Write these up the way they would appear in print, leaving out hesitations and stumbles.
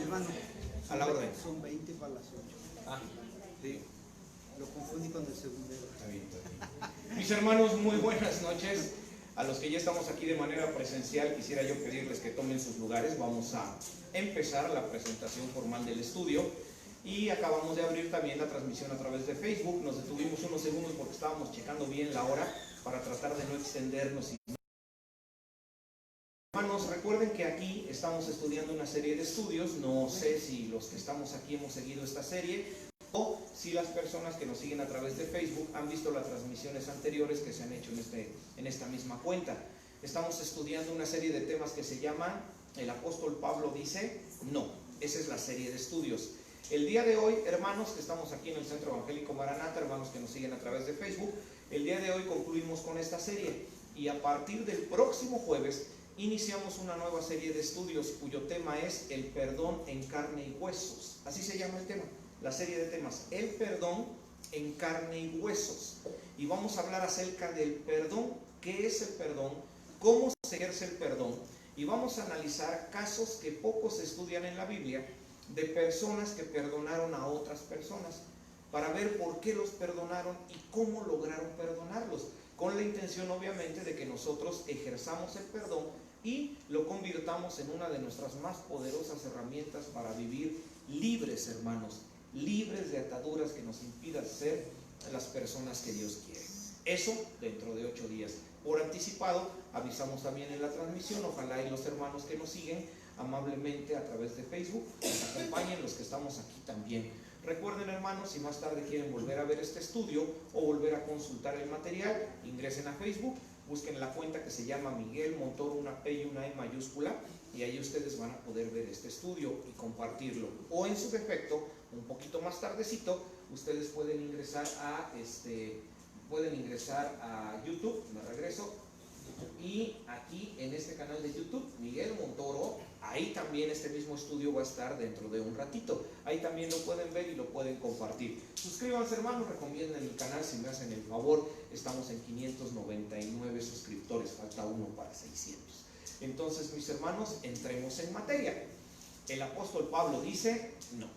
Hermano, A la orden. son 20 para las 8. Ah, sí. Lo confundí con el segundero. Está bien, está bien. Mis hermanos, muy buenas noches. A los que ya estamos aquí de manera presencial, quisiera yo pedirles que tomen sus lugares. Vamos a empezar la presentación formal del estudio. Y acabamos de abrir también la transmisión a través de Facebook. Nos detuvimos unos segundos porque estábamos checando bien la hora para tratar de no extendernos. Hermanos, recuerden que aquí estamos estudiando una serie de estudios. No sé si los que estamos aquí hemos seguido esta serie o si las personas que nos siguen a través de Facebook han visto las transmisiones anteriores que se han hecho en esta misma cuenta. Estamos estudiando una serie de temas que se llaman El apóstol Pablo dice no. Esa es la serie de estudios. El día de hoy, hermanos que estamos aquí en el Centro Evangélico Maranata, hermanos que nos siguen a través de Facebook, el día de hoy concluimos con esta serie y a partir del próximo jueves iniciamos una nueva serie de estudios cuyo tema es el perdón en carne y huesos. Así se llama el tema, la serie de temas, el perdón en carne y huesos. Y vamos a hablar acerca del perdón, qué es el perdón, cómo se ejerce el perdón. Y vamos a analizar casos que pocos estudian en la Biblia de personas que perdonaron a otras personas para ver por qué los perdonaron y cómo lograron perdonarlos, con la intención obviamente de que nosotros ejerzamos el perdón y lo convirtamos en una de nuestras más poderosas herramientas para vivir libres, hermanos, libres de ataduras que nos impidan ser las personas que Dios quiere. Eso dentro de 8 días. Por anticipado, avisamos también en la transmisión, ojalá y los hermanos que nos siguen amablemente a través de Facebook nos acompañen, los que estamos aquí también. Recuerden, hermanos, si más tarde quieren volver a ver este estudio o volver a consultar el material, ingresen a Facebook, busquen la cuenta que se llama Miguel Montoro, una P y una E mayúscula, y ahí ustedes van a poder ver este estudio y compartirlo. O en su defecto, un poquito más tardecito, ustedes pueden ingresar a YouTube, me regreso, y aquí en este canal de YouTube, Miguel Montoro, ahí también este mismo estudio va a estar dentro de un ratito. Ahí también lo pueden ver y lo pueden compartir. Suscríbanse, hermanos, recomienden el canal si me hacen el favor. Estamos en 599 suscriptores, falta uno para 600. Entonces, mis hermanos, entremos en materia. El apóstol Pablo dice no.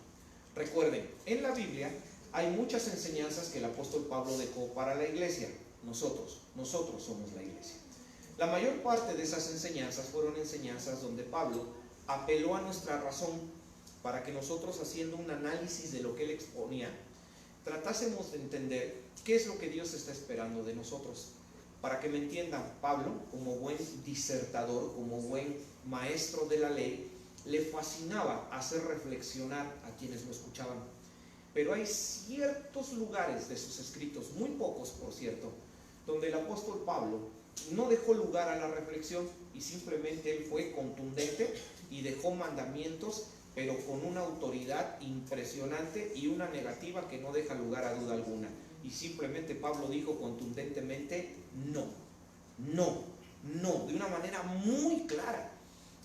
Recuerden, en la Biblia hay muchas enseñanzas que el apóstol Pablo dejó para la iglesia. Nosotros somos la iglesia. La mayor parte de esas enseñanzas fueron enseñanzas donde Pablo apeló a nuestra razón para que nosotros, haciendo un análisis de lo que él exponía, tratásemos de entender qué es lo que Dios está esperando de nosotros. Para que me entiendan, Pablo, como buen disertador, como buen maestro de la ley, le fascinaba hacer reflexionar a quienes lo escuchaban. Pero hay ciertos lugares de sus escritos, muy pocos por cierto, donde el apóstol Pablo no dejó lugar a la reflexión y simplemente él fue contundente y dejó mandamientos, pero con una autoridad impresionante y una negativa que no deja lugar a duda alguna. Y simplemente Pablo dijo contundentemente no, de una manera muy clara.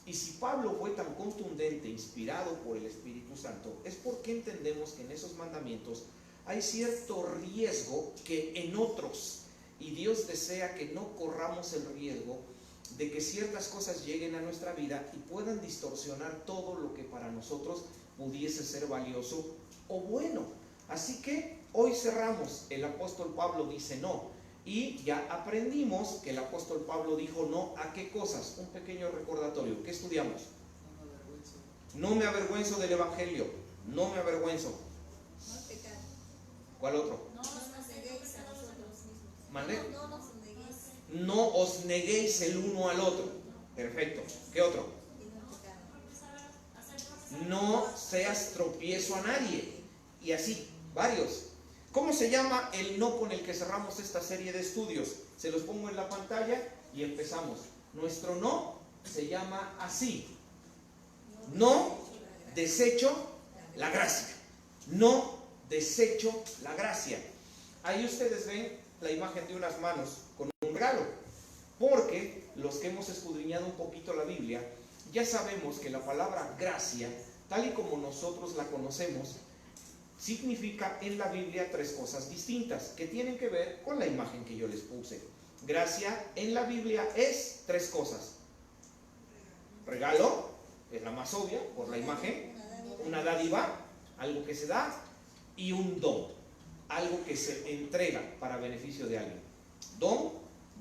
Y si Pablo fue tan contundente, inspirado por el Espíritu Santo, es porque entendemos que en esos mandamientos hay cierto riesgo que en otros, y Dios desea que no corramos el riesgo de que ciertas cosas lleguen a nuestra vida y puedan distorsionar todo lo que para nosotros pudiese ser valioso o bueno. Así que hoy cerramos, el apóstol Pablo dice no, y ya aprendimos que el apóstol Pablo dijo no a qué cosas. Un pequeño recordatorio, ¿qué estudiamos? No me avergüenzo del evangelio, no me avergüenzo. ¿Cuál otro? ¿Mande? No os neguéis el uno al otro. Perfecto. ¿Qué otro? No seas tropiezo a nadie. Y así, varios. ¿Cómo se llama el no con el que cerramos esta serie de estudios? Se los pongo en la pantalla y empezamos. Nuestro no se llama así: no desecho la gracia. No desecho la gracia. Ahí ustedes ven la imagen de unas manos con un regalo, porque los que hemos escudriñado un poquito la Biblia ya sabemos que la palabra gracia, tal y como nosotros la conocemos, significa en la Biblia 3 cosas distintas que tienen que ver con la imagen que yo les puse. Gracia en la Biblia es 3 cosas: regalo, es la más obvia por la imagen, una dádiva, algo que se da, y un don, algo que se entrega para beneficio de alguien. Don,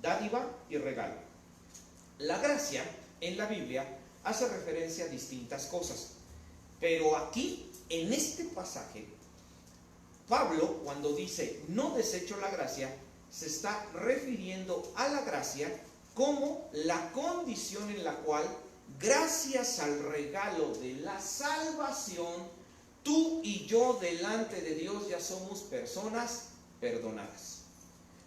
dádiva y regalo. La gracia en la Biblia hace referencia a distintas cosas, pero aquí, en este pasaje, Pablo, cuando dice no desecho la gracia, se está refiriendo a la gracia como la condición en la cual, gracias al regalo de la salvación, tú y yo delante de Dios ya somos personas perdonadas.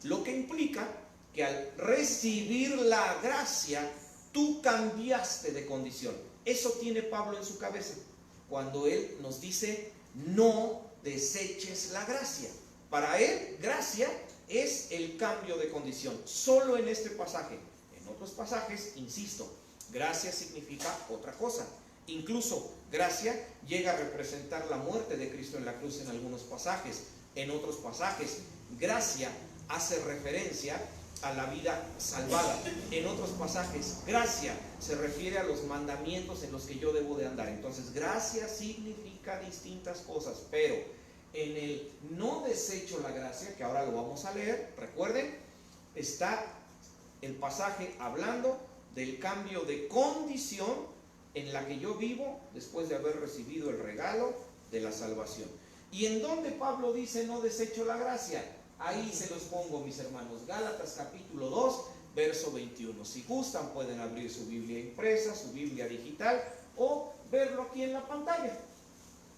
Lo que implica que al recibir la gracia, tú cambiaste de condición. Eso tiene Pablo en su cabeza cuando él nos dice no deseches la gracia. Para él, gracia es el cambio de condición. Solo en este pasaje. En otros pasajes, insisto, gracia significa otra cosa. Incluso gracia llega a representar la muerte de Cristo en la cruz en algunos pasajes. En otros pasajes, gracia hace referencia a la vida salvada. En otros pasajes, gracia se refiere a los mandamientos en los que yo debo de andar. Entonces, gracia significa distintas cosas, pero en el no desecho la gracia, que ahora lo vamos a leer, recuerden, está el pasaje hablando del cambio de condición en la que yo vivo después de haber recibido el regalo de la salvación. ¿Y en dónde Pablo dice no desecho la gracia? Ahí se los pongo, mis hermanos. Gálatas capítulo 2, verso 21. Si gustan pueden abrir su Biblia impresa, su Biblia digital o verlo aquí en la pantalla.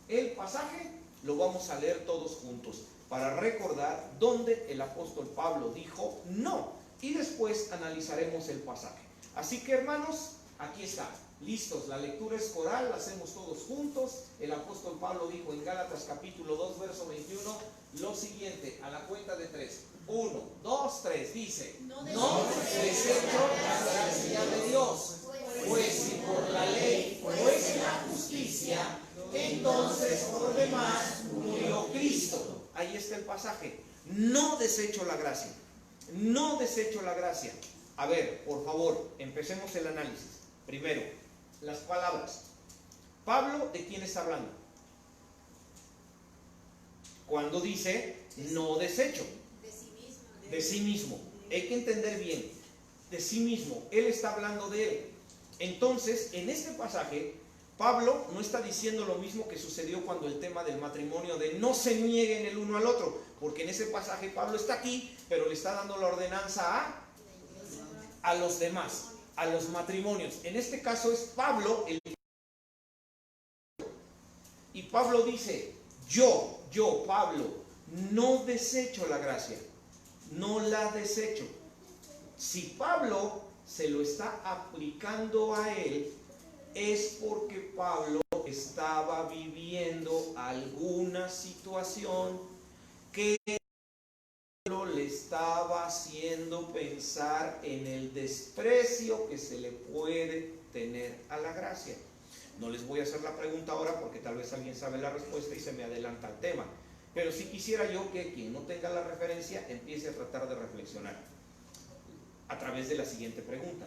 El pasaje lo vamos a leer todos juntos para recordar dónde el apóstol Pablo dijo no, y después analizaremos el pasaje. Así que, hermanos, aquí está. Listos, la lectura es coral, la hacemos todos juntos. El apóstol Pablo dijo en Gálatas capítulo 2, verso 21, lo siguiente, a la cuenta de 3. 1, 2, 3, dice: no desecho la gracia de Dios, pues si por la ley fuese la justicia, entonces por demás murió Cristo. Ahí está el pasaje. No desecho la gracia. No desecho la gracia. A ver, por favor, empecemos el análisis. Primero, las palabras. Pablo, ¿de quién está hablando? Cuando dice no desecho. De sí mismo. De sí mismo. Hay que entender bien. De sí mismo. Él está hablando de él. Entonces, en este pasaje, Pablo no está diciendo lo mismo que sucedió cuando el tema del matrimonio, de no se nieguen el uno al otro, porque en ese pasaje Pablo está aquí, pero le está dando la ordenanza a los demás, a los matrimonios. En este caso es Pablo el... Y Pablo dice, yo, Pablo, no desecho la gracia, no la desecho. Si Pablo se lo está aplicando a él, es porque Pablo estaba viviendo alguna situación que le estaba haciendo pensar en el desprecio que se le puede tener a la gracia. No les voy a hacer la pregunta ahora porque tal vez alguien sabe la respuesta y se me adelanta el tema, pero sí quisiera yo que quien no tenga la referencia empiece a tratar de reflexionar a través de la siguiente pregunta.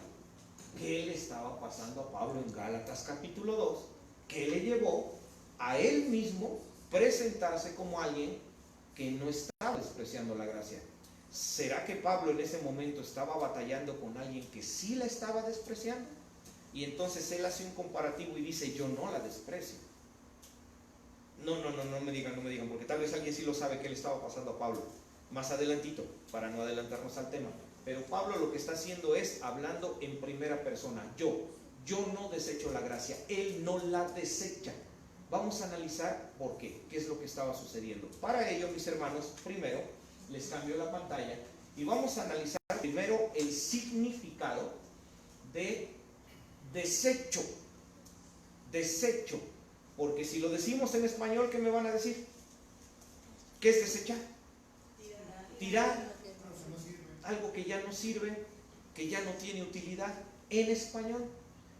¿Qué le estaba pasando a Pablo en Gálatas capítulo 2? ¿Qué le llevó a él mismo presentarse como alguien que no estaba despreciando la gracia? ¿Será que Pablo en ese momento estaba batallando con alguien que sí la estaba despreciando? Y entonces él hace un comparativo y dice, yo no la desprecio. No me digan, porque tal vez alguien sí lo sabe qué le estaba pasando a Pablo. Más adelantito, para no adelantarnos al tema. Pero Pablo lo que está haciendo es hablando en primera persona. Yo no desecho la gracia, él no la desecha. Vamos a analizar por qué es lo que estaba sucediendo. Para ello, mis hermanos, primero les cambio la pantalla y vamos a analizar primero el significado de desecho. Desecho, porque si lo decimos en español, ¿qué me van a decir? ¿Qué es desechar? Tirar. Algo que ya no sirve, que ya no tiene utilidad en español.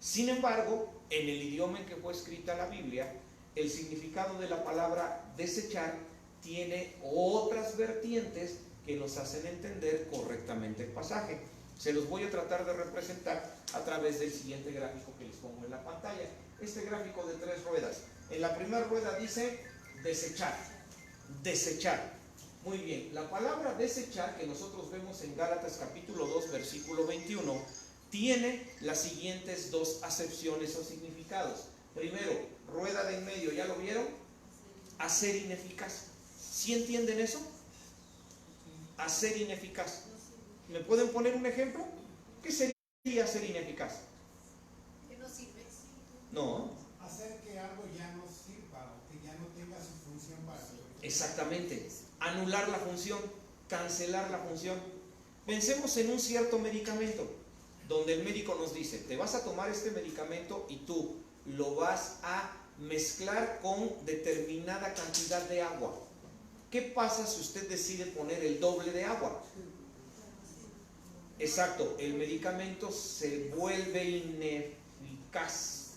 Sin embargo, en el idioma en que fue escrita la Biblia, el significado de la palabra desechar tiene otras vertientes que nos hacen entender correctamente el pasaje. Se los voy a tratar de representar a través del siguiente gráfico que les pongo en la pantalla. Este gráfico de 3 ruedas. En la primera rueda dice desechar. Desechar. Muy bien. La palabra desechar que nosotros vemos en Gálatas capítulo 2 versículo 21 tiene las siguientes dos acepciones o significados. Primero, rueda de en medio, ¿ya lo vieron? Hacer ineficaz. ¿Sí entienden eso? Hacer ineficaz. ¿Me pueden poner un ejemplo? ¿Qué sería hacer ineficaz? Que no sirve. No. Hacer que algo ya no sirva o que ya no tenga su función para lo que... Exactamente. Anular la función, cancelar la función. Pensemos en un cierto medicamento, donde el médico nos dice, te vas a tomar este medicamento y tú lo vas a mezclar con determinada cantidad de agua. ¿Qué pasa si usted decide poner el doble de agua? Exacto, el medicamento se vuelve ineficaz.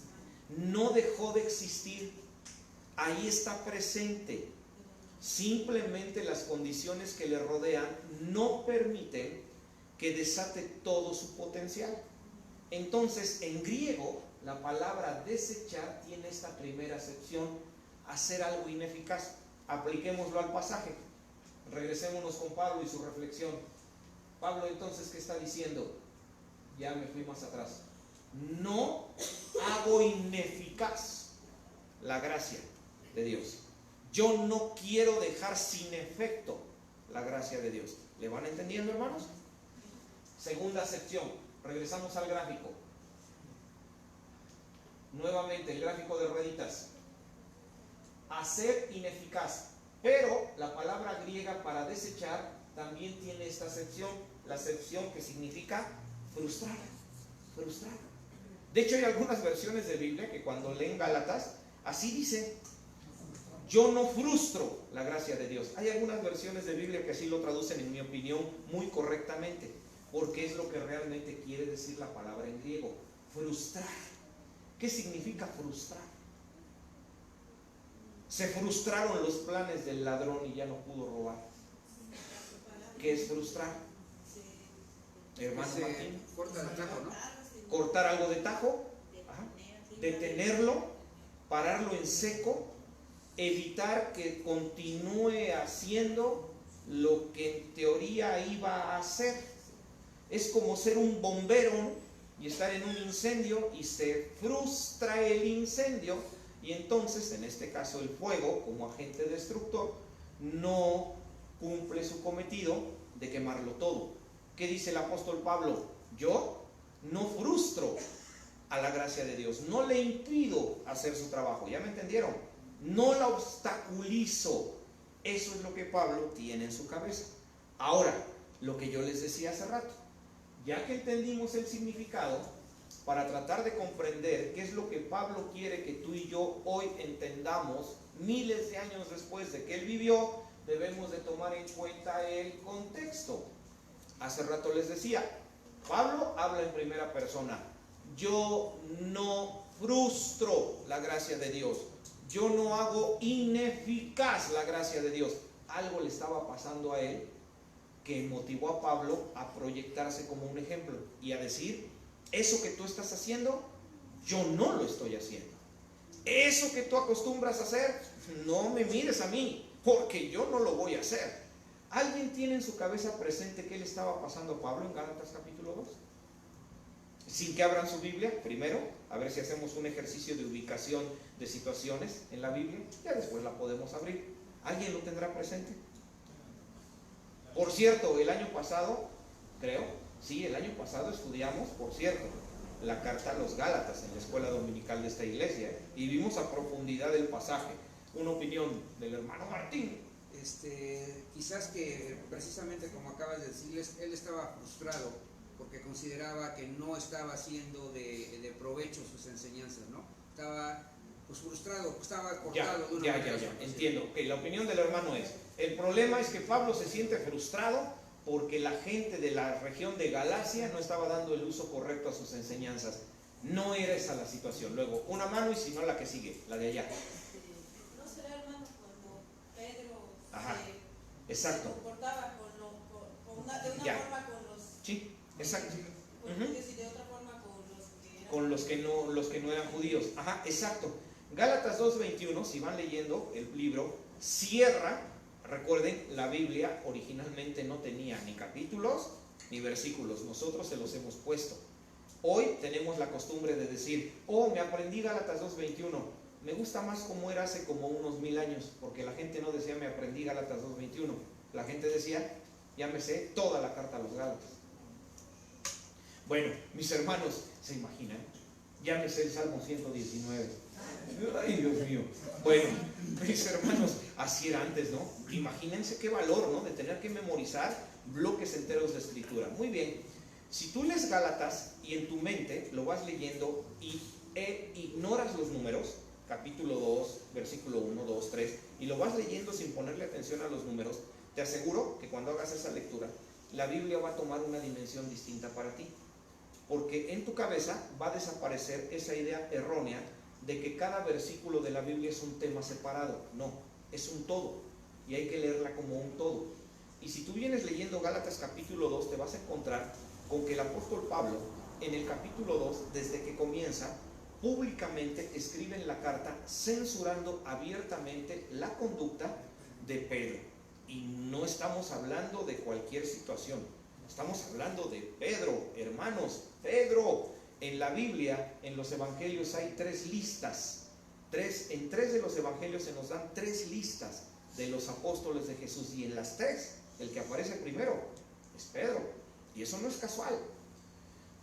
No dejó de existir. Ahí está presente. Simplemente las condiciones que le rodean no permiten que desate todo su potencial. Entonces, en griego, la palabra desechar tiene esta primera acepción, hacer algo ineficaz. Apliquémoslo al pasaje. Regresémonos con Pablo y su reflexión. Pablo, entonces, ¿qué está diciendo? Ya me fui más atrás. No hago ineficaz la gracia de Dios. Yo no quiero dejar sin efecto la gracia de Dios. ¿Le van entendiendo, hermanos? Segunda sección. Regresamos al gráfico. Nuevamente, el gráfico de rueditas. Hacer ineficaz. Pero la palabra griega para desechar también tiene esta acepción. La acepción que significa frustrar. Frustrar. De hecho, hay algunas versiones de Biblia que cuando leen Gálatas, así dice: yo no frustro la gracia de Dios. Hay algunas versiones de Biblia que así lo traducen, en mi opinión, muy correctamente, porque es lo que realmente quiere decir la palabra en griego, frustrar. ¿Qué significa frustrar? Se frustraron los planes del ladrón y ya no pudo robar. ¿Qué es frustrar? Hermano Martín. Corta el tajo, ¿no? Cortar algo de tajo, detenerlo, pararlo en seco, evitar que continúe haciendo lo que en teoría iba a hacer. Es como ser un bombero y estar en un incendio y se frustra el incendio, y entonces, en este caso el fuego, como agente destructor, no cumple su cometido de quemarlo todo. ¿Qué dice el apóstol Pablo? Yo no frustro a la gracia de Dios, no le impido hacer su trabajo. ¿Ya me entendieron? No la obstaculizo. Eso es lo que Pablo tiene en su cabeza. Ahora, lo que yo les decía hace rato, ya que entendimos el significado, para tratar de comprender qué es lo que Pablo quiere que tú y yo hoy entendamos, miles de años después de que él vivió, debemos de tomar en cuenta el contexto. Hace rato les decía, Pablo habla en primera persona. Yo no frustro la gracia de Dios. Yo no hago ineficaz la gracia de Dios. Algo le estaba pasando a él que motivó a Pablo a proyectarse como un ejemplo y a decir: eso que tú estás haciendo, yo no lo estoy haciendo. Eso que tú acostumbras a hacer, no me mires a mí, porque yo no lo voy a hacer. ¿Alguien tiene en su cabeza presente qué le estaba pasando a Pablo en Gálatas capítulo 2? Sin que abran su Biblia, primero, a ver si hacemos un ejercicio de ubicación de situaciones en la Biblia, ya después la podemos abrir. ¿Alguien lo tendrá presente? Por cierto, el año pasado, creo, sí, el año pasado estudiamos, por cierto, la carta a los Gálatas en la escuela dominical de esta iglesia, y vimos a profundidad el pasaje. Una opinión del hermano Martín. Quizás que precisamente como acabas de decirles, él estaba frustrado porque consideraba que no estaba haciendo de provecho sus enseñanzas, ¿no? Estaba pues frustrado, estaba cortado de una manera. Entiendo. Okay, la opinión del hermano es: el problema es que Pablo se siente frustrado porque la gente de la región de Galacia no estaba dando el uso correcto a sus enseñanzas. No era esa la situación. Luego, una mano, y si no, la que sigue, la de allá. ¿No será, hermano, cuando Pedro Exacto. se comportaba de una forma con los Sí, Exacto. Porque Ujú. si de otra forma Con los que no eran judíos. Ajá, exacto. Gálatas 2:21, si van leyendo el libro, cierra, recuerden, la Biblia originalmente no tenía ni capítulos ni versículos, nosotros se los hemos puesto. Hoy tenemos la costumbre de decir, oh, me aprendí Gálatas 2:21, me gusta más como era hace como unos 1000 años, porque la gente no decía, me aprendí Gálatas 2:21, la gente decía, ya me sé toda la carta a los Gálatas. Bueno, mis hermanos, ¿se imaginan? Ya me sé el Salmo 119. Ay, Dios mío. Bueno, mis hermanos, así era antes, ¿no? Imagínense qué valor, ¿no? De tener que memorizar bloques enteros de escritura. Muy bien, si tú lees Gálatas y en tu mente lo vas leyendo y ignoras los números, capítulo 2, versículo 1, 2, 3, y lo vas leyendo sin ponerle atención a los números, te aseguro que cuando hagas esa lectura, la Biblia va a tomar una dimensión distinta para ti. Porque en tu cabeza va a desaparecer esa idea errónea de que cada versículo de la Biblia es un tema separado. No, es un todo y hay que leerla como un todo. Y si tú vienes leyendo Gálatas capítulo 2, te vas a encontrar con que el apóstol Pablo en el capítulo 2, desde que comienza, públicamente escribe en la carta censurando abiertamente la conducta de Pedro. Y no estamos hablando de cualquier situación. Estamos hablando de Pedro, hermanos, Pedro. En la Biblia, en los evangelios hay 3 listas. En 3 de los evangelios se nos dan 3 listas de los apóstoles de Jesús. Y en las 3, el que aparece primero es Pedro. Y eso no es casual.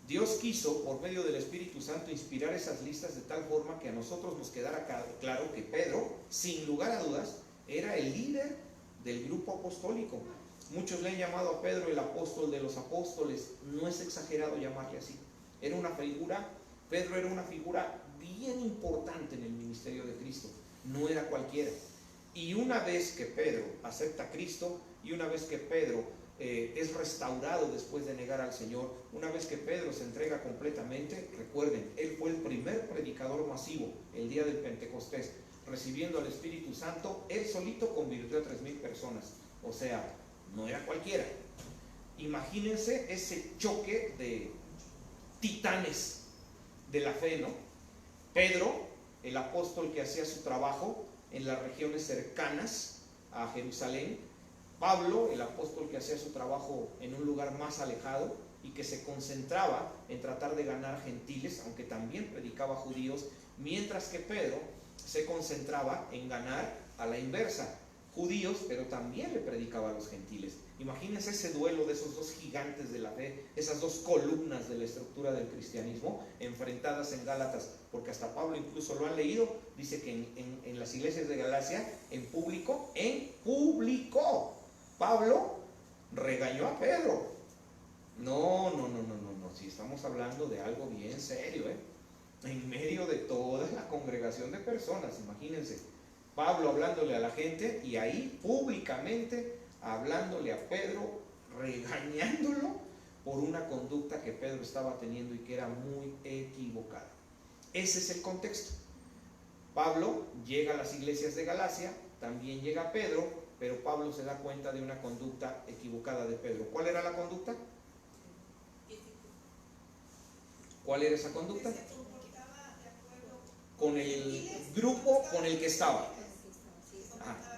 Dios quiso, por medio del Espíritu Santo, inspirar esas listas de tal forma que a nosotros nos quedara claro que Pedro, sin lugar a dudas, era el líder del grupo apostólico. Muchos le han llamado a Pedro el apóstol de los apóstoles. No es exagerado llamarle así. Pedro era una figura bien importante en el ministerio de Cristo. No era cualquiera. Y una vez que Pedro acepta a Cristo, y una vez que Pedro es restaurado después de negar al Señor, una vez que Pedro se entrega completamente, recuerden, él fue el primer predicador masivo el día del Pentecostés, recibiendo al Espíritu Santo. Él solito convirtió a 3,000 personas. O sea, no era cualquiera. Imagínense ese choque de titanes de la fe, ¿no? Pedro, el apóstol que hacía su trabajo en las regiones cercanas a Jerusalén. Pablo, el apóstol que hacía su trabajo en un lugar más alejado y que se concentraba en tratar de ganar gentiles, aunque también predicaba a judíos, mientras que Pedro se concentraba en ganar a la inversa, judíos, pero también le predicaba a los gentiles. Imagínense ese duelo de esos 2 gigantes de la fe, esas 2 columnas de la estructura del cristianismo enfrentadas en Gálatas, porque hasta Pablo incluso lo han leído, dice que en las iglesias de Galacia, en público, Pablo regañó a Pedro. No, si estamos hablando de algo bien serio, en medio de toda la congregación de personas, imagínense. Pablo hablándole a la gente y ahí públicamente hablándole a Pedro, regañándolo por una conducta que Pedro estaba teniendo y que era muy equivocada. Ese es el contexto. Pablo llega a las iglesias de Galacia, también llega Pedro, pero Pablo se da cuenta de una conducta equivocada de Pedro. ¿Cuál era la conducta? ¿Cuál era esa conducta? Con el grupo con el que estaba.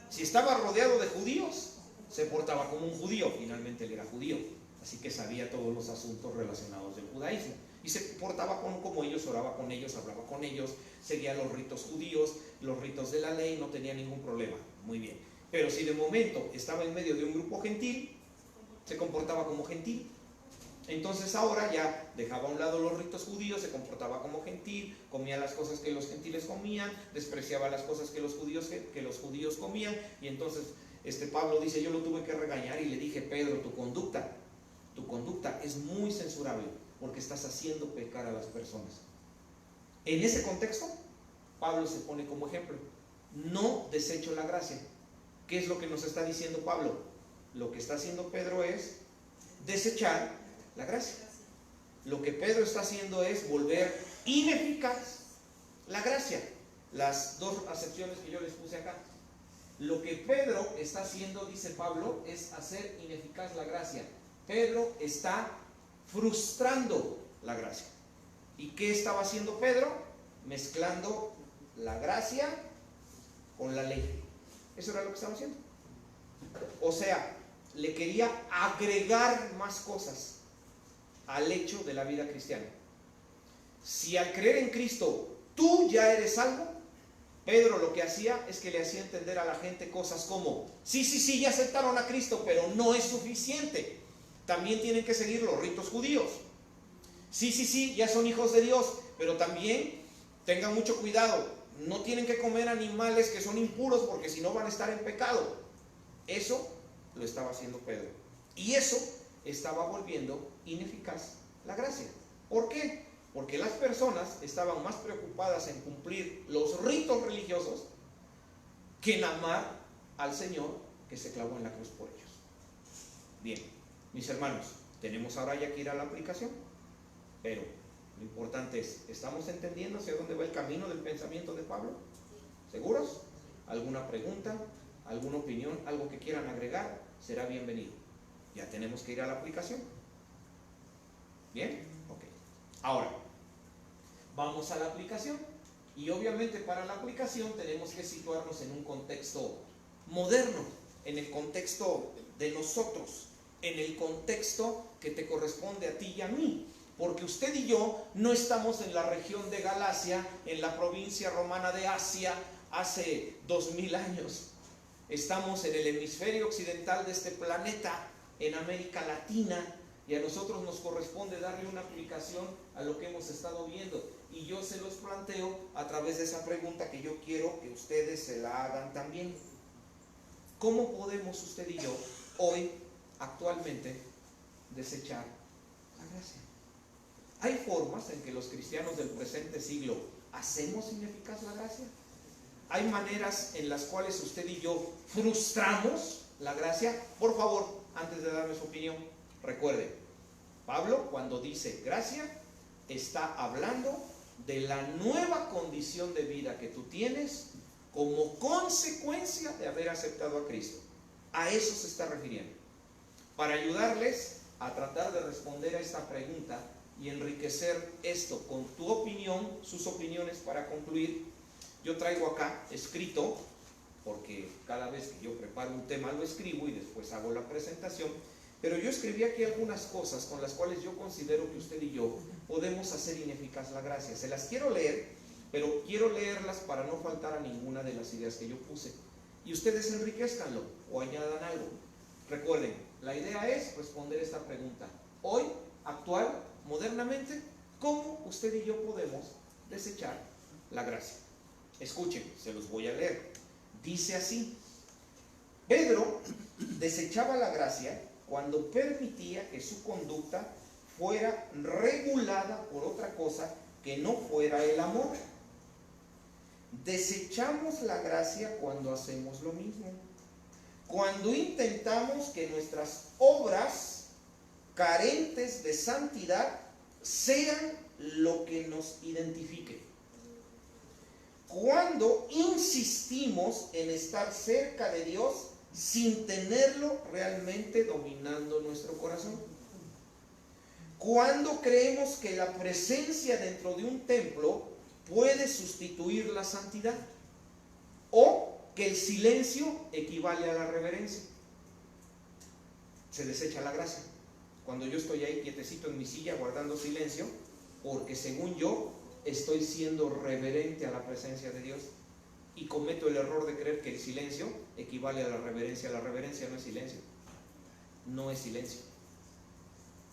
Si estaba rodeado de judíos, se portaba como un judío. Finalmente él era judío, así que sabía todos los asuntos relacionados del judaísmo. Y se portaba como ellos, oraba con ellos, hablaba con ellos, seguía los ritos judíos, los ritos de la ley, no tenía ningún problema. Muy bien. Pero si de momento estaba en medio de un grupo gentil, se comportaba como gentil. Entonces ahora ya dejaba a un lado los ritos judíos, se comportaba como gentil, comía las cosas que los gentiles comían, despreciaba las cosas que los judíos comían. Y entonces Pablo dice, yo lo tuve que regañar y le dije, Pedro, tu conducta es muy censurable porque estás haciendo pecar a las personas. En ese contexto, Pablo se pone como ejemplo. No desecho la gracia. ¿Qué es lo que nos está diciendo Pablo? Lo que está haciendo Pedro es desechar la gracia. Lo que Pedro está haciendo es volver ineficaz la gracia. Las 2 acepciones que yo les puse acá. Lo que Pedro está haciendo, dice Pablo, es hacer ineficaz la gracia. Pedro está frustrando la gracia. ¿Y qué estaba haciendo Pedro? Mezclando la gracia con la ley. Eso era lo que estaba haciendo. O sea, le quería agregar más cosas al hecho de la vida cristiana. Si al creer en Cristo tú ya eres salvo, Pedro lo que hacía es que le hacía entender a la gente cosas como: sí, ya aceptaron a Cristo, pero no es suficiente. También tienen que seguir los ritos judíos. Sí, ya son hijos de Dios, pero también tengan mucho cuidado. No tienen que comer animales que son impuros, porque si no van a estar en pecado. Eso lo estaba haciendo Pedro. Y eso estaba volviendo ineficaz la gracia. ¿Por qué? Porque las personas estaban más preocupadas en cumplir los ritos religiosos que en amar al Señor que se clavó en la cruz por ellos. Bien, mis hermanos, tenemos ahora ya que ir a la aplicación, pero lo importante es, ¿estamos entendiendo hacia dónde va el camino del pensamiento de Pablo? ¿Seguros? ¿Alguna pregunta? ¿Alguna opinión? ¿Algo que quieran agregar? Será bienvenido. Ya tenemos que ir a la aplicación. ¿Bien? Ok. Ahora, vamos a la aplicación. Y obviamente para la aplicación tenemos que situarnos en un contexto moderno, en el contexto de nosotros, en el contexto que te corresponde a ti y a mí. Porque usted y yo no estamos en la región de Galacia, en la provincia romana de Asia, hace 2000 años. Estamos en el hemisferio occidental de este planeta, en América Latina, y a nosotros nos corresponde darle una aplicación a lo que hemos estado viendo. Y yo se los planteo a través de esa pregunta que yo quiero que ustedes se la hagan también. ¿Cómo podemos usted y yo hoy, actualmente, desechar la gracia? ¿Hay formas en que los cristianos del presente siglo hacemos ineficaz la gracia? ¿Hay maneras en las cuales usted y yo frustramos la gracia? Por favor, antes de darme su opinión, recuerde, Pablo cuando dice gracia, está hablando de la nueva condición de vida que tú tienes como consecuencia de haber aceptado a Cristo. A eso se está refiriendo. Para ayudarles a tratar de responder a esta pregunta y enriquecer esto con tu opinión, sus opiniones para concluir, yo traigo acá escrito, porque cada vez que yo preparo un tema lo escribo y después hago la presentación, pero yo escribí aquí algunas cosas con las cuales yo considero que usted y yo podemos hacer ineficaz la gracia. Se las quiero leer, pero quiero leerlas para no faltar a ninguna de las ideas que yo puse. Y ustedes enriquezcanlo o añadan algo. Recuerden, la idea es responder esta pregunta. Hoy, actual, modernamente, ¿cómo usted y yo podemos desechar la gracia? Escuchen, se los voy a leer. Dice así: Pedro desechaba la gracia cuando permitía que su conducta fuera regulada por otra cosa que no fuera el amor. Desechamos la gracia cuando hacemos lo mismo, cuando intentamos que nuestras obras carentes de santidad sean lo que nos identifique, cuando insistimos en estar cerca de Dios sin tenerlo realmente dominando nuestro corazón, cuando creemos que la presencia dentro de un templo puede sustituir la santidad, o que el silencio equivale a la reverencia. Se desecha la gracia cuando yo estoy ahí quietecito en mi silla guardando silencio, porque según yo estoy siendo reverente a la presencia de Dios, y cometo el error de creer que el silencio equivale a la reverencia. La reverencia no es silencio, no es silencio.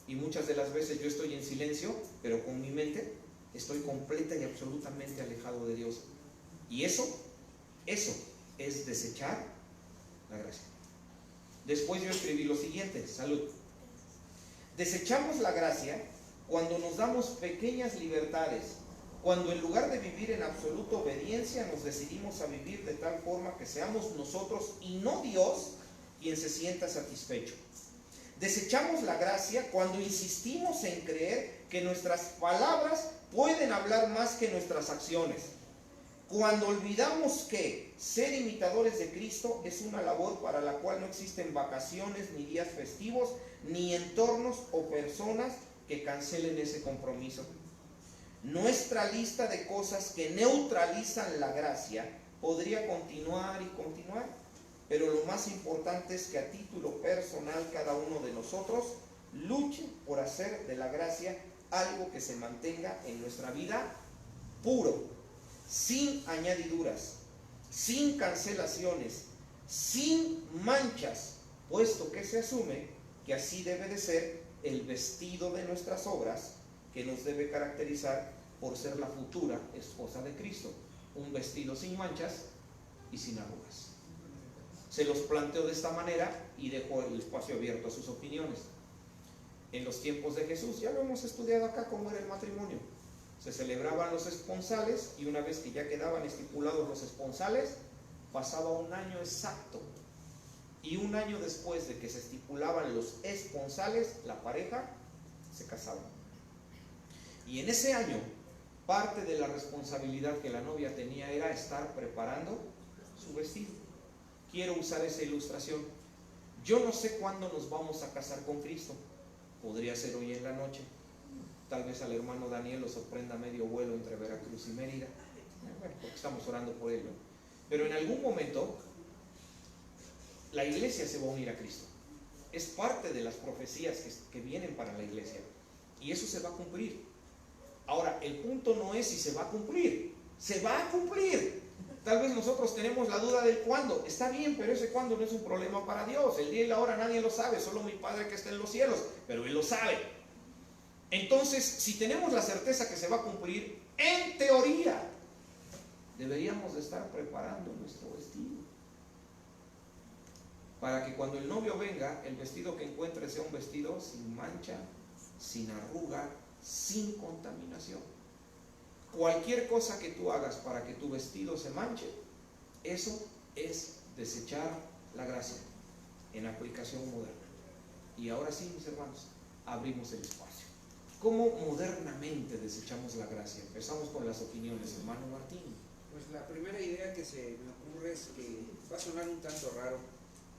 Y muchas de las veces yo estoy en silencio, pero con mi mente estoy completa y absolutamente alejado de Dios. Y eso es desechar la gracia. Después yo escribí lo siguiente, salud. Desechamos la gracia cuando nos damos pequeñas libertades, cuando en lugar de vivir en absoluta obediencia nos decidimos a vivir de tal forma que seamos nosotros y no Dios quien se sienta satisfecho. Desechamos la gracia cuando insistimos en creer que nuestras palabras pueden hablar más que nuestras acciones, cuando olvidamos que ser imitadores de Cristo es una labor para la cual no existen vacaciones, ni días festivos, ni entornos o personas que cancelen ese compromiso. Nuestra lista de cosas que neutralizan la gracia podría continuar y continuar, pero lo más importante es que a título personal cada uno de nosotros luche por hacer de la gracia algo que se mantenga en nuestra vida puro, sin añadiduras, sin cancelaciones, sin manchas, puesto que se asume que así debe de ser el vestido de nuestras obras, que nos debe caracterizar por ser la futura esposa de Cristo, un vestido sin manchas y sin arrugas. Se los planteo de esta manera y dejo el espacio abierto a sus opiniones. En los tiempos de Jesús, ya lo hemos estudiado acá, cómo era el matrimonio. Se celebraban los esponsales y una vez que ya quedaban estipulados los esponsales, pasaba un año exacto. Y un año después de que se estipulaban los esponsales, la pareja se casaba. Y en ese año, parte de la responsabilidad que la novia tenía era estar preparando su vestido. Quiero usar esa ilustración. Yo no sé cuándo nos vamos a casar con Cristo. Podría ser hoy en la noche. Tal vez al hermano Daniel lo sorprenda medio vuelo entre Veracruz y Mérida. Bueno, porque estamos orando por ello. Pero en algún momento, la iglesia se va a unir a Cristo. Es parte de las profecías que vienen para la iglesia. Y eso se va a cumplir. Ahora, el punto no es si se va a cumplir. Se va a cumplir. Tal vez nosotros tenemos la duda del cuándo. Está bien, pero ese cuándo no es un problema para Dios. El día y la hora nadie lo sabe, solo mi Padre que está en los cielos. Pero Él lo sabe. Entonces, si tenemos la certeza que se va a cumplir, en teoría, deberíamos de estar preparando nuestro vestido. Para que cuando el novio venga, el vestido que encuentre sea un vestido sin mancha, sin arruga, sin contaminación. Cualquier cosa que tú hagas para que tu vestido se manche, eso es desechar la gracia en aplicación moderna. Y ahora sí, mis hermanos, abrimos el espacio. ¿Cómo modernamente desechamos la gracia? Empezamos con las opiniones, hermano Martín. Pues la primera idea que se me ocurre es que va a sonar un tanto raro,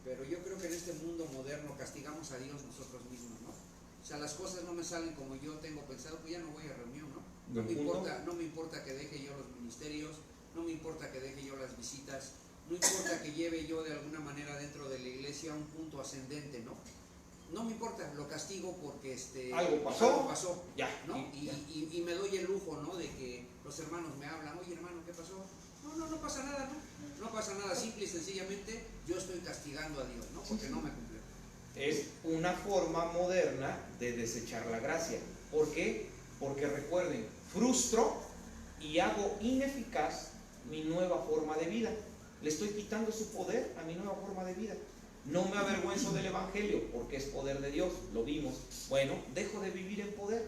pero yo creo que en este mundo moderno castigamos a Dios nosotros mismos, ¿no? O sea, las cosas no me salen como yo tengo pensado, pues ya no voy a reunión, ¿no? No me importa que deje yo los ministerios, no me importa que deje yo las visitas, no importa que lleve yo de alguna manera dentro de la iglesia un punto ascendente, ¿no? No me importa, lo castigo porque algo pasó, ya, ¿no? Y me doy el lujo, ¿no? De que los hermanos me hablan, oye hermano, ¿qué pasó? No pasa nada, ¿no? No pasa nada, simple y sencillamente yo estoy castigando a Dios, ¿no? Porque no me cumplió. Es una forma moderna de desechar la gracia. ¿Por qué? Porque recuerden, frustro y hago ineficaz mi nueva forma de vida. Le estoy quitando su poder a mi nueva forma de vida. No me avergüenzo del evangelio porque es poder de Dios, lo vimos. Bueno, dejo de vivir en poder,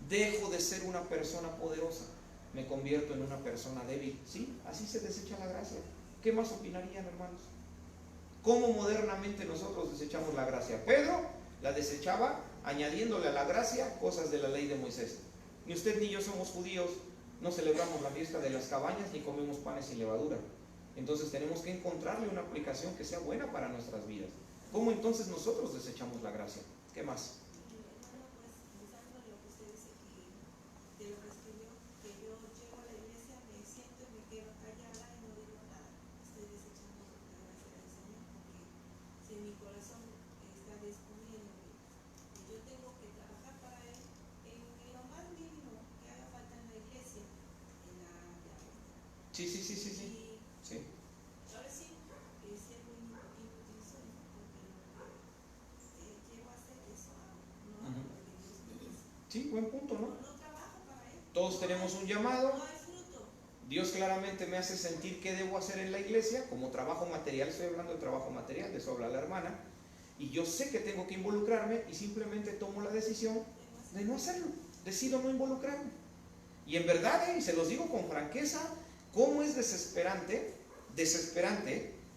dejo de ser una persona poderosa, me convierto en una persona débil. Sí, así se desecha la gracia. ¿Qué más opinarían, hermanos? ¿Cómo modernamente nosotros desechamos la gracia? Pedro la desechaba añadiéndole a la gracia cosas de la ley de Moisés. Ni usted ni yo somos judíos, no celebramos la fiesta de las cabañas ni comemos panes sin levadura. Entonces tenemos que encontrarle una aplicación que sea buena para nuestras vidas. ¿Cómo entonces nosotros desechamos la gracia? ¿Qué más? Hermano, pues pensando en lo que usted dice que de lo que escribió, que yo llego a la iglesia, me siento y me quedo callada y no digo nada. Estoy desechando la gracia del Señor porque si mi corazón está descubriéndome y yo tengo que trabajar para Él en lo más mínimo que haga falta en la iglesia, en la Sí. y ahora sí, ser muy inútil soy, porque quiero hacer eso, no hago lo que Dios me dice. Sí, buen punto, ¿no? No trabajo para Él. Todos tenemos un llamado. No hay fruto. Dios claramente me hace sentir qué debo hacer en la iglesia, como trabajo material, estoy hablando de trabajo material, de eso habla la hermana, y yo sé que tengo que involucrarme y simplemente tomo la decisión de no hacerlo, decido no involucrarme. Y en verdad, y se los digo con franqueza, cómo es desesperante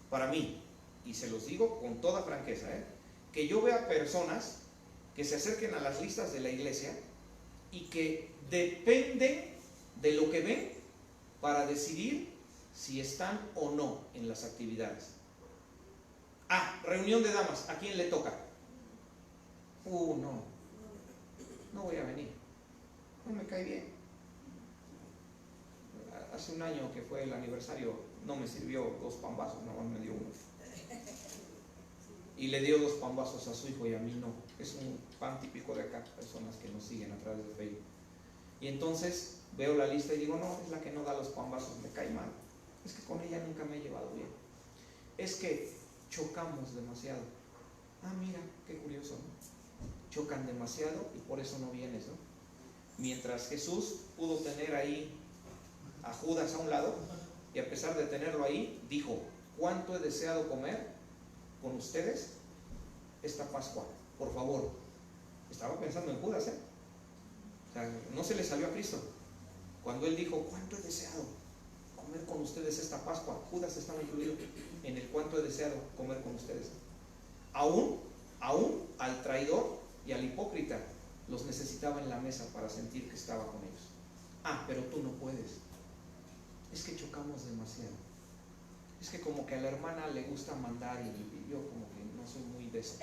para mí, y se los digo con toda franqueza, que yo vea personas que se acerquen a las listas de la iglesia y que dependen de lo que ven para decidir si están o no en las actividades. Reunión de damas, ¿a quién le toca? No no voy a venir, no me cae bien. Hace un año que fue el aniversario, no me sirvió 2 pambazos, nada más me dio uno. Y le dio 2 pambazos a su hijo y a mí no. Es un pan típico de acá, personas que nos siguen a través de Facebook. Y entonces veo la lista y digo, no, es la que no da los pambazos, me cae mal. Es que con ella nunca me he llevado bien. Es que chocamos demasiado. Ah, mira, qué curioso, ¿no? Chocan demasiado y por eso no vienes, ¿no? Mientras Jesús pudo tener ahí a Judas a un lado, y a pesar de tenerlo ahí, dijo, ¿cuánto he deseado comer con ustedes esta Pascua? Por favor. Estaba pensando en Judas, ¿eh? O sea, no se le salió a Cristo. Cuando él dijo, ¿cuánto he deseado comer con ustedes esta Pascua? Judas estaba incluido en el cuánto he deseado comer con ustedes. Aún al traidor y al hipócrita los necesitaba en la mesa para sentir que estaba con ellos. Ah, pero tú no puedes. Es que chocamos demasiado. Es que como que a la hermana le gusta mandar y yo como que no soy muy de eso.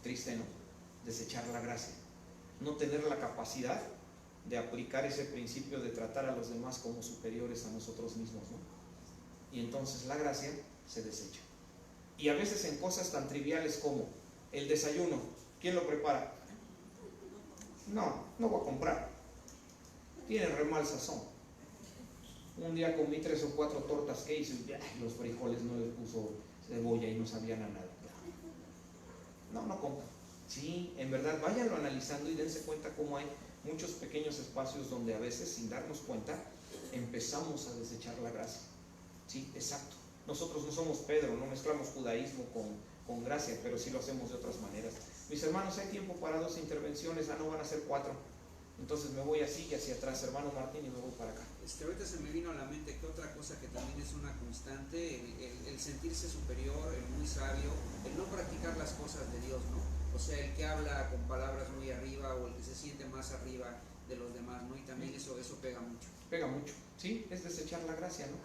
Triste, ¿no? Desechar la gracia. No tener la capacidad de aplicar ese principio de tratar a los demás como superiores a nosotros mismos, ¿no? Y entonces la gracia se desecha. Y a veces en cosas tan triviales como el desayuno, ¿quién lo prepara? No voy a comprar. Tiene re mal sazón. Un día comí 3 o 4 tortas que hice y los frijoles no les puso cebolla y no sabían a nada. No compra. Sí, en verdad, váyanlo analizando y dense cuenta cómo hay muchos pequeños espacios donde a veces, sin darnos cuenta, empezamos a desechar la gracia. Sí, exacto. Nosotros no somos Pedro, no mezclamos judaísmo con gracia, pero sí lo hacemos de otras maneras. Mis hermanos, hay tiempo para 2 intervenciones, no van a ser 4. Entonces me voy así y hacia atrás, hermano Martín, y me voy para acá. Ahorita se me vino a la mente que otra cosa que también es una constante, el sentirse superior, el muy sabio, el no practicar las cosas de Dios, ¿no? O sea, el que habla con palabras muy arriba o el que se siente más arriba de los demás, ¿no? Y también eso pega mucho. Pega mucho, ¿sí? Es desechar la gracia, ¿no?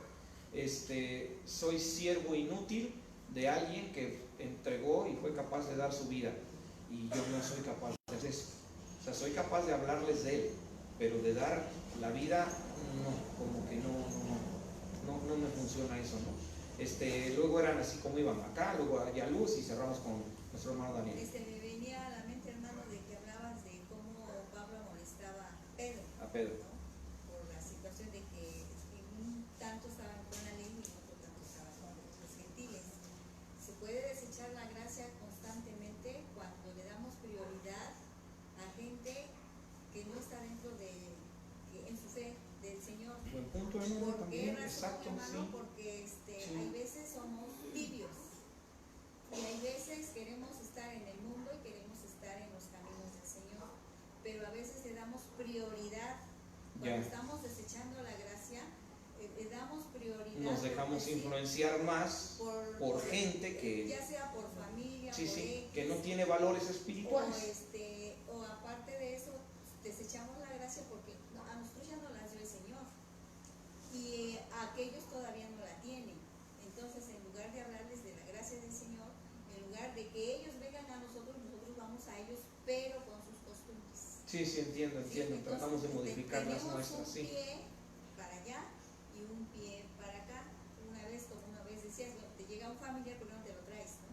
Soy siervo inútil de alguien que entregó y fue capaz de dar su vida, y yo no soy capaz de hacer eso. O sea, soy capaz de hablarles de él, pero de dar la vida, no, como que no me funciona eso, ¿no? Luego eran así como iban acá, luego allá luz y cerramos con nuestro hermano Daniel. Me venía a la mente, hermano, de que hablabas de cómo Pablo molestaba a Pedro. ¿No? Por la situación de que un tanto estaban con la ley y otro tanto estaban con los gentiles. Se puede desechar la gracia constantemente cuando le damos prioridad a gente que no está dentro en su fe del Señor. Buen punto, hermano, ¿Por también, qué razón, exacto, hermano? sí. Porque Sí. hay veces somos tibios y hay veces queremos estar en el mundo y queremos estar en los caminos del Señor, pero a veces le damos prioridad. Cuando estamos desechando la gracia, le damos prioridad. Nos dejamos influenciar más por gente que, ya sea por familia, sí, por sí, X, que no tiene valores espirituales. o aparte de eso, desechamos la gracia porque a nosotros ya no la dio el Señor y a aquellos todavía no la tienen. Entonces, en lugar de hablarles de la gracia del Señor, en lugar de que ellos vengan a nosotros vamos a ellos, pero con sus costumbres. Sí, entiendo. Sí, entonces, Tratamos de modificar las nuestras, sí. Un pie para allá y un pie para acá. Una vez decías, bueno, te llega un familiar, ¿por qué no te lo traes? ¿No?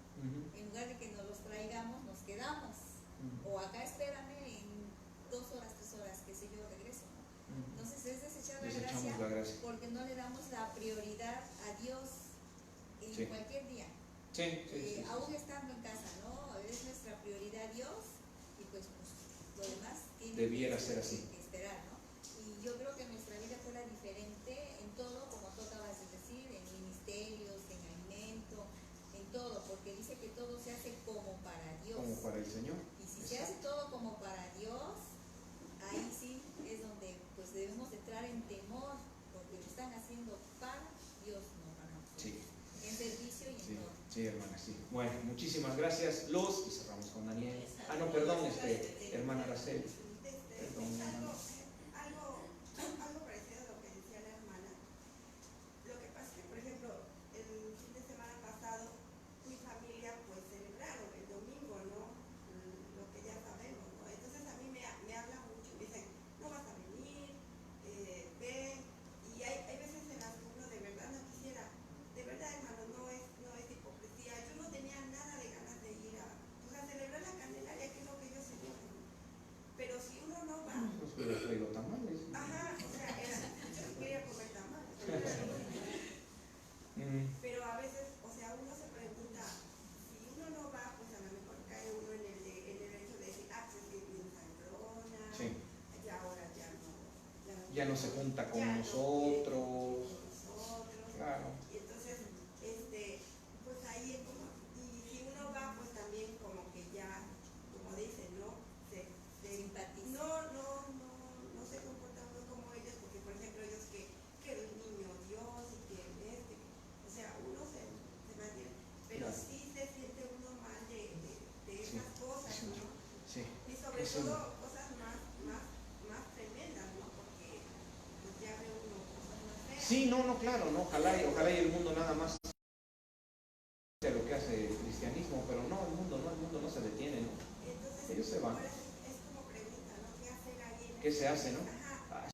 En lugar de que nos los traigamos, nos quedamos. O acá espérame en 2 horas, 3 horas, qué sé yo, regreso, ¿no? Entonces es desechar la gracia porque no le damos la prioridad a Dios en cualquier día. Sí. Aún estando en casa, ¿no? Es nuestra prioridad Dios y pues lo demás debiera ser así. Que esperar, ¿no? Y yo creo que nuestra vida fuera diferente en todo, como tú acabas de decir, en ministerios, en alimento, en todo, porque dice que todo se hace como para Dios. Como para el Señor. Y si se hace todo como para Dios, ahí sí es donde pues debemos entrar en temor, porque lo están haciendo para Dios, no para nosotros. Sí. En servicio y en todo. Sí, hermana, sí. Bueno, muchísimas gracias, Luz, y cerramos con Daniel. No, perdón, hermana Araceli. Perdón, hermana. Algo parecido a lo que decía la hermana. Lo que pasa es que, por ejemplo, el fin de semana pasado, mi familia pues celebraron el domingo, ¿no? Lo que ya sabemos, ¿no? Entonces a Ya no se junta con ya no nosotros. quiere con nosotros. Claro. Y entonces, pues ahí es como, y si uno va, pues también como que ya, como dicen, ¿no? No se comporta uno como ellos, porque por ejemplo ellos que el niño Dios y que o sea, uno se mantiene, pero Claro. sí se siente uno mal de Sí. esas cosas, ¿no? Sí. Y sobre Eso. todo cosas más tremendas, ¿no? Porque pues ya ve uno cosas más feas. Sí, no, claro, no, ojalá y el mundo nada más sea lo que hace el cristianismo, pero no, el mundo no se detiene, ¿no? Entonces, Ellos se van. es como pregunta, ¿no? ¿Qué hacer ahí? ¿Qué se hace, no? Ajá,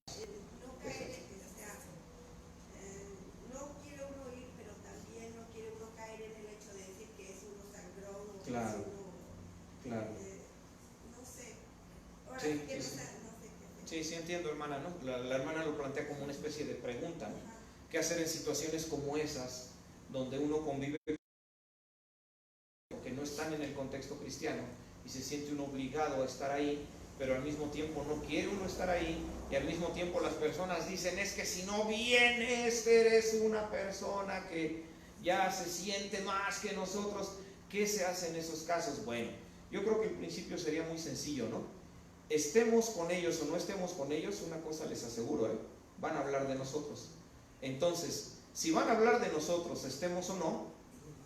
no caer, o sea, no quiere uno ir, pero también no quiere uno caer en el hecho de decir que es uno sangrón o Claro, que es uno, claro. no sé. Ahora, Sí, ¿qué sí, pasa? sí. No sé qué hacer. Sí, entiendo, hermana, ¿no? La hermana lo plantea como una especie de pregunta, ¿no? Ajá. ¿Qué hacer en situaciones como esas, donde uno convive que no están en el contexto cristiano y se siente uno obligado a estar ahí, pero al mismo tiempo no quiere uno estar ahí, y al mismo tiempo las personas dicen, es que si no vienes eres una persona que ya se siente más que nosotros? ¿Qué se hace en esos casos? Bueno, yo creo que el principio sería muy sencillo, ¿no? Estemos con ellos o no estemos con ellos, una cosa les aseguro, van a hablar de nosotros. Entonces, si van a hablar de nosotros, estemos o no,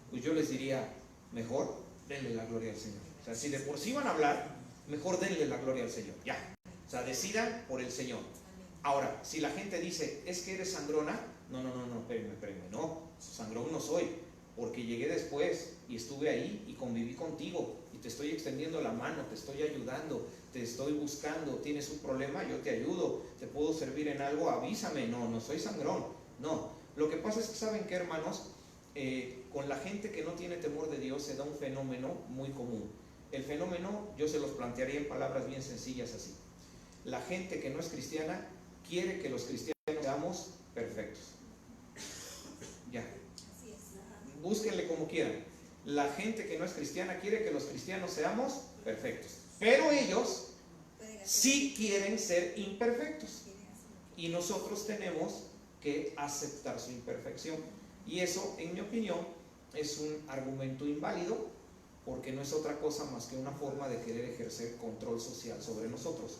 pues yo les diría, mejor denle la gloria al Señor. O sea, si de por sí van a hablar, mejor denle la gloria al Señor, ya. O sea, decidan por el Señor. Ahora, si la gente dice, es que eres sangrona, no, espérenme, no, sangrón no soy, porque llegué después y estuve ahí y conviví contigo y te estoy extendiendo la mano, te estoy ayudando, te estoy buscando, tienes un problema, yo te ayudo, te puedo servir en algo, avísame. No soy sangrón, no. Lo que pasa es que, ¿saben qué, hermanos? Con la gente que no tiene temor de Dios se da un fenómeno muy común. El fenómeno yo se los plantearía en palabras bien sencillas así. La gente que no es cristiana quiere que los cristianos seamos perfectos. Ya. Así es. Búsquenle como quieran. La gente que no es cristiana quiere que los cristianos seamos perfectos. Pero ellos sí quieren ser imperfectos. Y nosotros tenemos que aceptar su imperfección. Y eso, en mi opinión, es un argumento inválido, porque no es otra cosa más que una forma de querer ejercer control social sobre nosotros,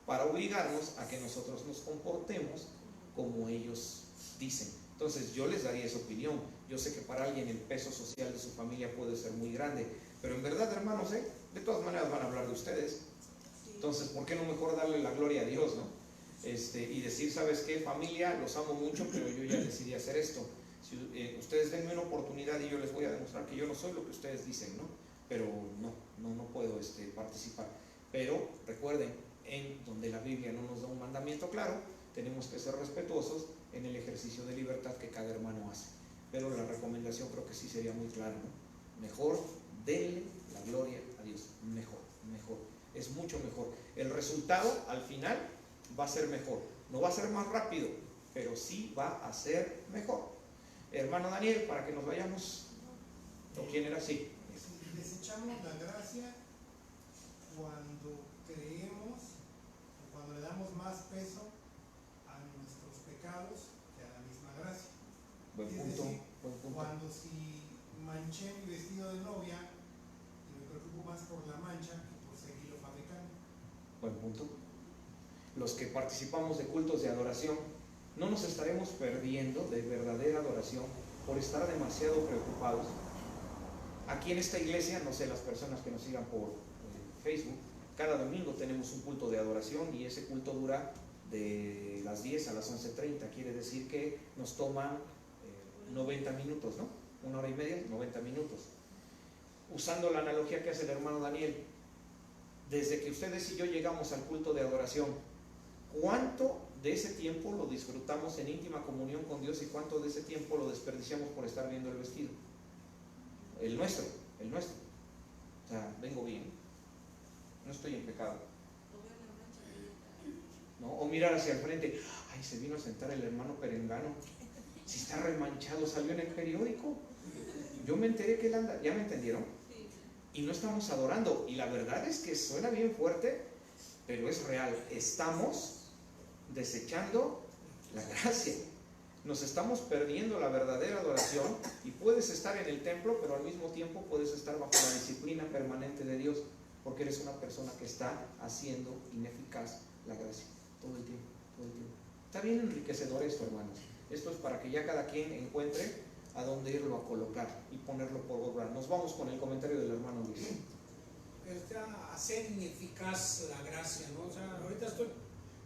para obligarnos a que nosotros nos comportemos como ellos dicen. Entonces yo les daría esa opinión. Yo sé que para alguien el peso social de su familia puede ser muy grande, pero en verdad, hermanos, de todas maneras van a hablar de ustedes. Entonces, ¿por qué no mejor darle la gloria a Dios, no? Y decir, ¿sabes qué, familia? Los amo mucho, pero yo ya decidí hacer esto. Si, ustedes denme una oportunidad y yo les voy a demostrar que yo no soy lo que ustedes dicen, ¿no? Pero no puedo participar. Pero recuerden, en donde la Biblia no nos da un mandamiento claro, tenemos que ser respetuosos en el ejercicio de libertad que cada hermano hace. Pero la recomendación creo que sí sería muy clara, ¿no? Mejor denle la gloria a Dios. Mejor. Es mucho mejor. El resultado al final va a ser mejor. No va a ser más rápido, pero sí va a ser mejor. Hermano Daniel, para que nos vayamos. ¿O quién era así? Desechamos la gracia cuando creemos, o cuando le damos más peso a nuestros pecados que a la misma gracia. Buen Es punto, decir, buen punto. cuando si manché mi vestido de novia y me preocupo más por la mancha que por seguirlo fabricando. Buen punto. Los que participamos de cultos de adoración, no nos estaremos perdiendo de verdadera adoración por estar demasiado preocupados. Aquí en esta iglesia, no sé, las personas que nos sigan por Facebook, cada domingo tenemos un culto de adoración y ese culto dura de las 10 a las 11:30. Quiere decir que nos toman 90 minutos, ¿no? 1 hora y media, 90 minutos. Usando la analogía que hace el hermano Daniel, desde que ustedes y yo llegamos al culto de adoración, ¿cuánto de ese tiempo lo disfrutamos en íntima comunión con Dios y cuánto de ese tiempo lo desperdiciamos por estar viendo el vestido? El nuestro. O sea, vengo bien, no estoy en pecado, ¿no? O mirar hacia el frente, ay, se vino a sentar el hermano Perengano, si está remanchado, salió en el periódico, yo me enteré que él anda, ¿ya me entendieron? Y no estamos adorando, y la verdad es que suena bien fuerte, pero es real, estamos desechando la gracia. Nos estamos perdiendo la verdadera adoración y puedes estar en el templo, pero al mismo tiempo puedes estar bajo la disciplina permanente de Dios, porque eres una persona que está haciendo ineficaz la gracia todo el tiempo, todo el tiempo. Está bien enriquecedor esto, hermanos. Esto es para que ya cada quien encuentre a dónde irlo a colocar y ponerlo por obra. Nos vamos con el comentario del hermano Luis. Hacer ineficaz la gracia, ¿no? O sea, ahorita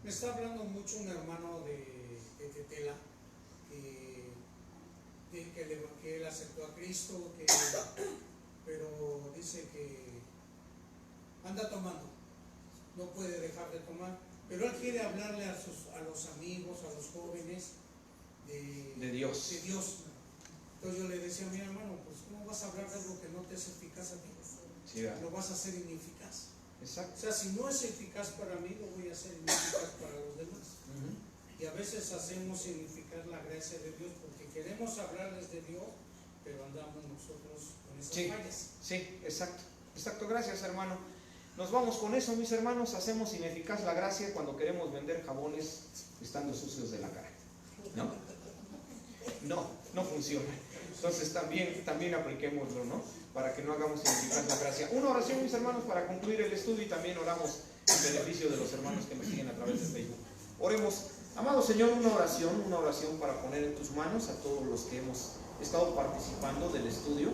me está hablando mucho un hermano de Tetela que él aceptó a Cristo, pero dice que anda tomando, no puede dejar de tomar, pero él quiere hablarle a los amigos, a los jóvenes de Dios. Entonces yo le decía a mi hermano, pues ¿cómo vas a hablar de algo que no te es eficaz a ti? Sí, lo vas a hacer ineficaz. Exacto. O sea, si no es eficaz para mí, lo voy a hacer ineficaz para los demás. Y a veces hacemos significar la gracia de Dios porque queremos hablarles de Dios, pero andamos nosotros con esas fallas. Sí, exacto. Exacto, gracias, hermano. Nos vamos con eso, mis hermanos. Hacemos ineficaz la gracia cuando queremos vender jabones estando sucios de la cara. No funciona. Entonces también apliquémoslo, ¿no? Para que no hagamos ineficaz la gracia. Una oración, mis hermanos, para concluir el estudio, y también oramos en beneficio de los hermanos que me siguen a través de Facebook. Oremos. Amado Señor, una oración para poner en tus manos a todos los que hemos estado participando del estudio.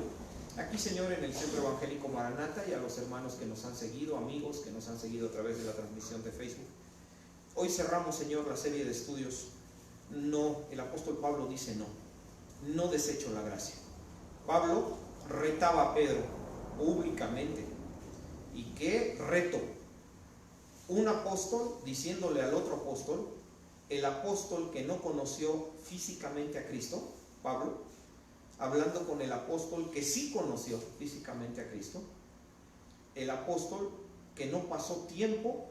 Aquí, Señor, en el Centro Evangélico Maranata, y a los hermanos que nos han seguido, amigos que nos han seguido a través de la transmisión de Facebook. Hoy cerramos, Señor, la serie de estudios. No, el apóstol Pablo dice no desecho la gracia. Pablo retaba a Pedro públicamente. ¿Y qué reto? Un apóstol diciéndole al otro apóstol, el apóstol que no conoció físicamente a Cristo, Pablo, hablando con el apóstol que sí conoció físicamente a Cristo, el apóstol que no pasó tiempo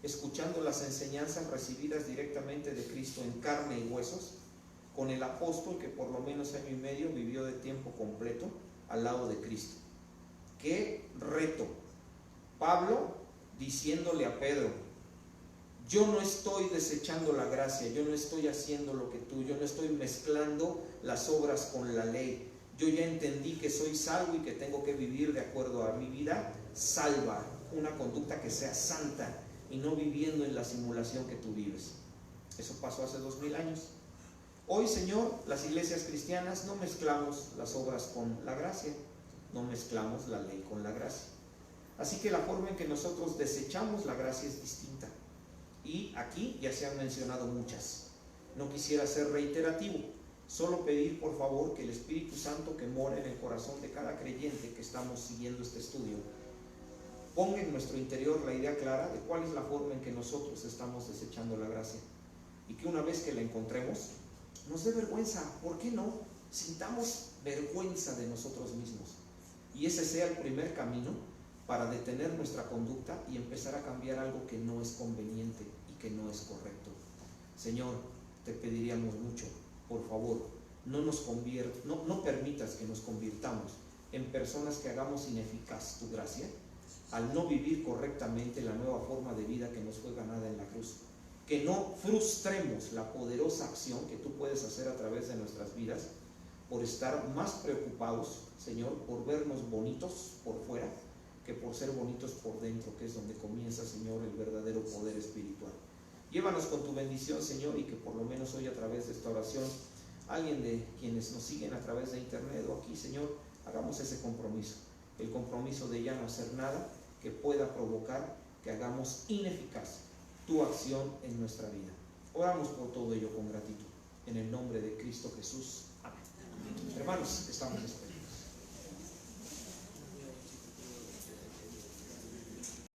escuchando las enseñanzas recibidas directamente de Cristo en carne y huesos, con el apóstol que por lo menos año y medio vivió de tiempo completo al lado de Cristo. ¡Qué reto! Pablo diciéndole a Pedro, yo no estoy desechando la gracia, yo no estoy haciendo lo que tú, yo no estoy mezclando las obras con la ley. Yo ya entendí que soy salvo y que tengo que vivir de acuerdo a mi vida salva, una conducta que sea santa y no viviendo en la simulación que tú vives. Eso pasó hace 2000 años. Hoy, Señor, las iglesias cristianas no mezclamos las obras con la gracia, no mezclamos la ley con la gracia. Así que la forma en que nosotros desechamos la gracia es distinta. Y aquí ya se han mencionado muchas. No quisiera ser reiterativo, solo pedir por favor que el Espíritu Santo que mora en el corazón de cada creyente que estamos siguiendo este estudio, ponga en nuestro interior la idea clara de cuál es la forma en que nosotros estamos desechando la gracia. Y que una vez que la encontremos, nos dé vergüenza. ¿Por qué no? Sintamos vergüenza de nosotros mismos. Y ese sea el primer camino para detener nuestra conducta y empezar a cambiar algo que no es conveniente y que no es correcto. Señor, te pediríamos mucho, por favor, no permitas que nos convirtamos en personas que hagamos ineficaz tu gracia al no vivir correctamente la nueva forma de vida que nos fue ganada en la cruz. Que no frustremos la poderosa acción que tú puedes hacer a través de nuestras vidas por estar más preocupados, Señor, por vernos bonitos por fuera que por ser bonitos por dentro, que es donde comienza, Señor, el verdadero poder espiritual. Llévanos con tu bendición, Señor, y que por lo menos hoy a través de esta oración, alguien de quienes nos siguen a través de internet o aquí, Señor, hagamos ese compromiso, el compromiso de ya no hacer nada que pueda provocar que hagamos ineficaz tu acción en nuestra vida. Oramos por todo ello con gratitud, en el nombre de Cristo Jesús. Amén. Hermanos, estamos despedidos.